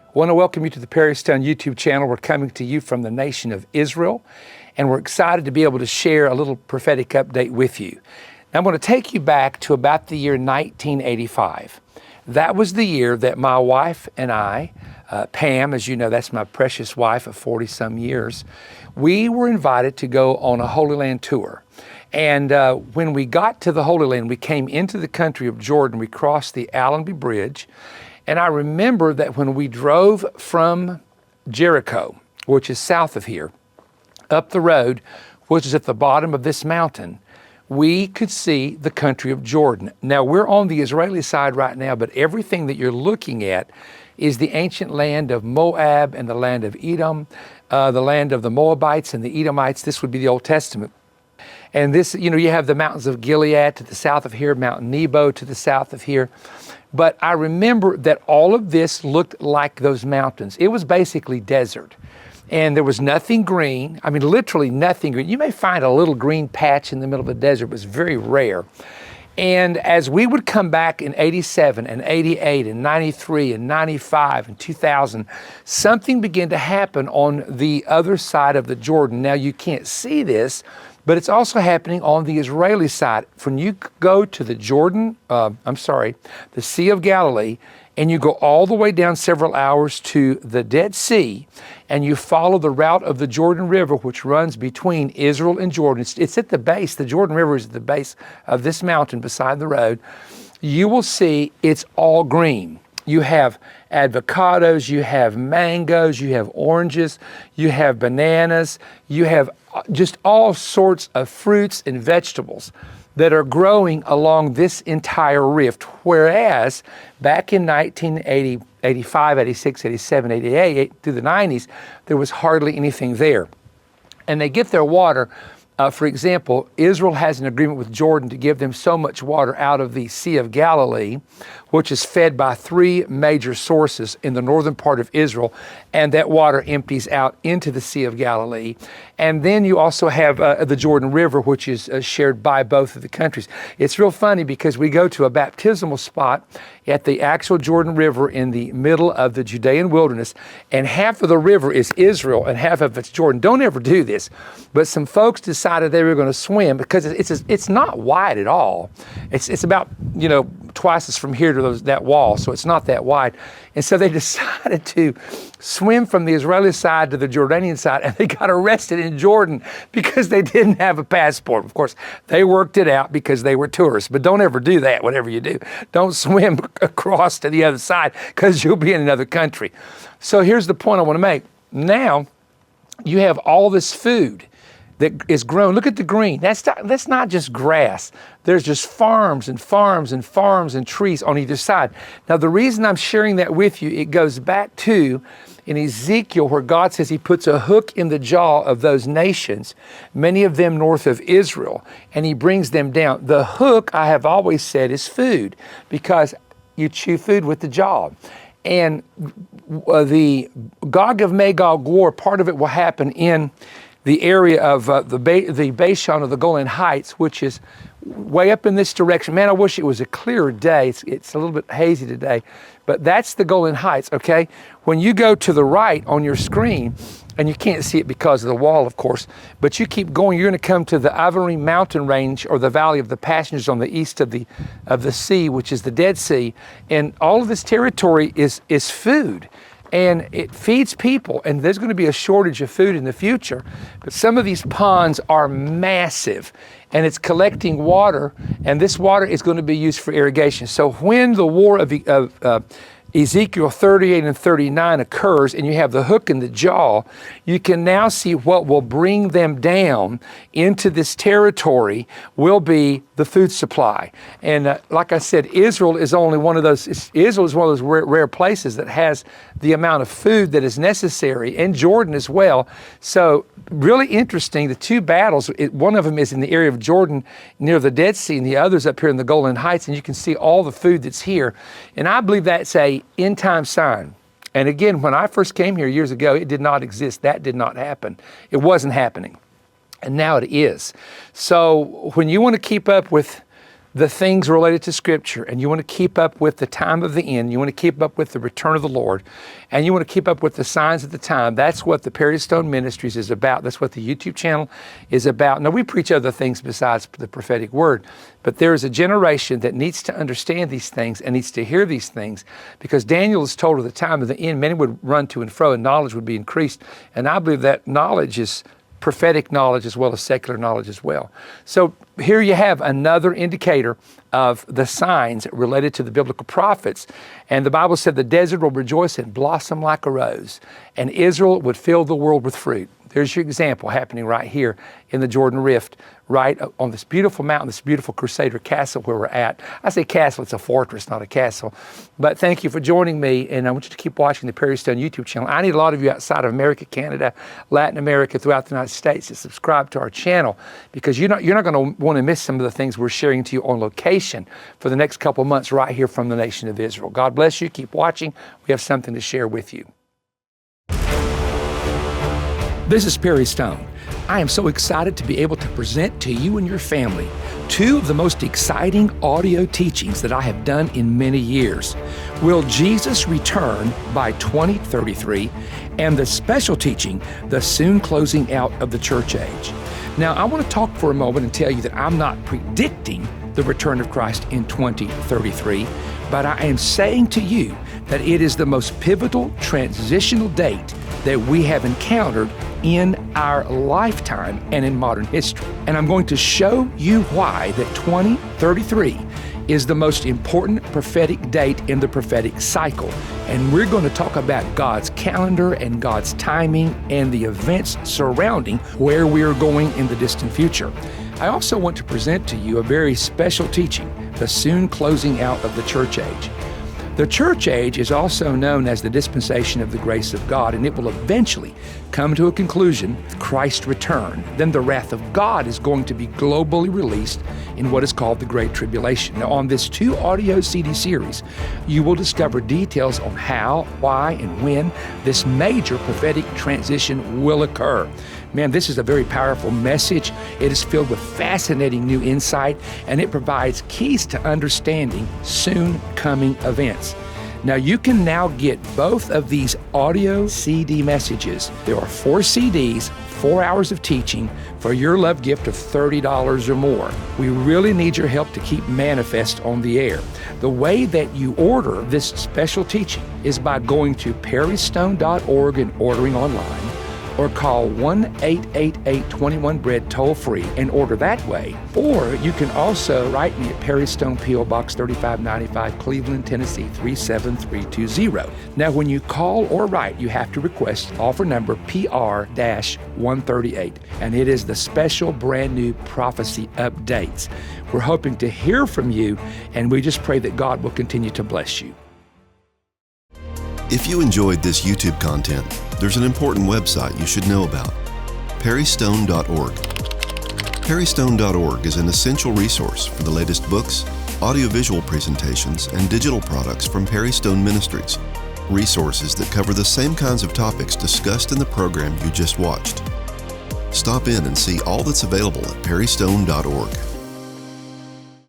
I want to welcome you to the Perry Stone YouTube channel. We're coming to you from the nation of Israel, and we're excited to be able to share a little prophetic update with you. Now, I'm going to take you back to about the year 1985. That was the year that my wife and I, Pam, as you know, that's my precious wife of 40-some years, we were invited to go on a Holy Land tour. And when we got to the Holy Land, we came into the country of Jordan. We crossed the Allenby Bridge. And I remember that when we drove from Jericho, which is south of here, up the road, which is at the bottom of this mountain, we could see the country of Jordan. Now, we're on the Israeli side right now, but everything that you're looking at is the ancient land of Moab and the land of Edom, the land of the Moabites and the Edomites. This would be the Old Testament. And this, you have the mountains of Gilead to the south of here, Mount Nebo to the south of here. But I remember that all of this looked like those mountains. It was basically desert. And there was nothing green. I mean, literally nothing green. You may find a little green patch in the middle of a desert, but it's very rare. And as we would come back in 87 and 88 and 93 and 95 and 2000, something began to happen on the other side of the Jordan. Now, you can't see this, but it's also happening on the Israeli side. When you go to the the Sea of Galilee, and you go all the way down several hours to the Dead Sea, and you follow the route of the Jordan River, which runs between Israel and Jordan. It's at the base. The Jordan River is at the base of this mountain beside the road. You will see it's all green. You have avocados, you have mangoes, you have oranges, you have bananas, you have just all sorts of fruits and vegetables that are growing along this entire rift. Whereas back in 1980, 85, 86, 87, 88, through the 90s, there was hardly anything there. And they get their water. For example, Israel has an agreement with Jordan to give them so much water out of the Sea of Galilee, which is fed by three major sources in the northern part of Israel, and that water empties out into the Sea of Galilee. And then you also have the Jordan River, which is shared by both of the countries. It's real funny because we go to a baptismal spot at the actual Jordan River in the middle of the Judean wilderness, and half of the river is Israel and half of it's Jordan. Don't ever do this. But some folks decided they were going to swim because it's not wide at all. It's about, twice as from here to that wall, so it's not that wide. And so they decided to swim from the Israeli side to the Jordanian side, and they got arrested in Jordan because they didn't have a passport. Of course, they worked it out because they were tourists, but don't ever do that, whatever you do. Don't swim across to the other side because you'll be in another country. So here's the point I want to make. Now, you have all this food that is grown. Look at the green. That's not just grass. There's just farms and farms and farms and trees on either side. Now, the reason I'm sharing that with you, it goes back to in Ezekiel where God says he puts a hook in the jaw of those nations, many of them north of Israel, and he brings them down. The hook, I have always said, is food because you chew food with the jaw. And the Gog of Magog war, part of it will happen in the area of the Bashan of the Golan Heights, which is way up in this direction. Man, I wish it was a clearer day. It's a little bit hazy today, but that's the Golan Heights, okay? When you go to the right on your screen, and you can't see it because of the wall, of course, but you keep going, you're going to come to the Avarim mountain range or the Valley of the Passengers on the east of the sea, which is the Dead Sea. And all of this territory is food. And it feeds people, and there's going to be a shortage of food in the future. But some of these ponds are massive, and it's collecting water, and this water is going to be used for irrigation. So when the war of Ezekiel 38 and 39 occurs, and you have the hook in the jaw, you can now see what will bring them down into this territory will be the food supply. And like I said, Israel is one of those rare places that has the amount of food that is necessary, and Jordan as well. So really interesting, the two battles, one of them is in the area of Jordan near the Dead Sea, and the other's up here in the Golan Heights, and you can see all the food that's here. And I believe that's a end time sign. And again, when I first came here years ago, it did not exist. That did not happen. It wasn't happening. And now it is. So when you want to keep up with the things related to Scripture, and you want to keep up with the time of the end, you want to keep up with the return of the Lord, and you want to keep up with the signs of the time, that's what the Perry Stone Ministries is about. That's what the YouTube channel is about. Now, we preach other things besides the prophetic word, but there is a generation that needs to understand these things and needs to hear these things, because Daniel is told at the time of the end, many would run to and fro and knowledge would be increased. And I believe that knowledge is prophetic knowledge as well as secular knowledge as well. So here you have another indicator of the signs related to the biblical prophets. And the Bible said the desert will rejoice and blossom like a rose, and Israel would fill the world with fruit. There's your example happening right here in the Jordan Rift, right on this beautiful mountain, this beautiful Crusader castle where we're at. I say castle, it's a fortress, not a castle. But thank you for joining me, and I want you to keep watching the Perry Stone YouTube channel. I need a lot of you outside of America, Canada, Latin America, throughout the United States to subscribe to our channel, because you're not going to want to miss some of the things we're sharing to you on location for the next couple of months right here from the nation of Israel. God bless you. Keep watching. We have something to share with you. This is Perry Stone. I am so excited to be able to present to you and your family two of the most exciting audio teachings that I have done in many years. Will Jesus Return by 2033, and the special teaching, The Soon Closing Out of the Church Age. Now, I want to talk for a moment and tell you that I'm not predicting the return of Christ in 2033, but I am saying to you that it is the most pivotal transitional date that we have encountered in our lifetime and in modern history. And I'm going to show you why that 2033 is the most important prophetic date in the prophetic cycle. And we're going to talk about God's calendar and God's timing and the events surrounding where we are going in the distant future. I also want to present to you a very special teaching, The Soon Closing Out of the Church Age. The church age is also known as the dispensation of the grace of God, and it will eventually come to a conclusion with Christ's return. Then the wrath of God is going to be globally released in what is called the Great Tribulation. Now, on this 2 audio CD series, you will discover details on how, why, and when this major prophetic transition will occur. Man, this is a very powerful message. It is filled with fascinating new insight, and it provides keys to understanding soon coming events. Now, you can now get both of these audio CD messages. There are 4 CDs, 4 hours of teaching for your love gift of $30 or more. We really need your help to keep Manifest on the air. The way that you order this special teaching is by going to perrystone.org and ordering online, or call 1-888-21-BREAD toll-free and order that way. Or you can also write me at Perry Stone, P.O. Box 3595, Cleveland, Tennessee 37320. Now, when you call or write, you have to request offer number PR-138, and it is the special brand new prophecy updates. We're hoping to hear from you, and we just pray that God will continue to bless you. If you enjoyed this YouTube content, there's an important website you should know about: perrystone.org. Perrystone.org is an essential resource for the latest books, audiovisual presentations, and digital products from Perry Stone Ministries, resources that cover the same kinds of topics discussed in the program you just watched. Stop in and see all that's available at perrystone.org.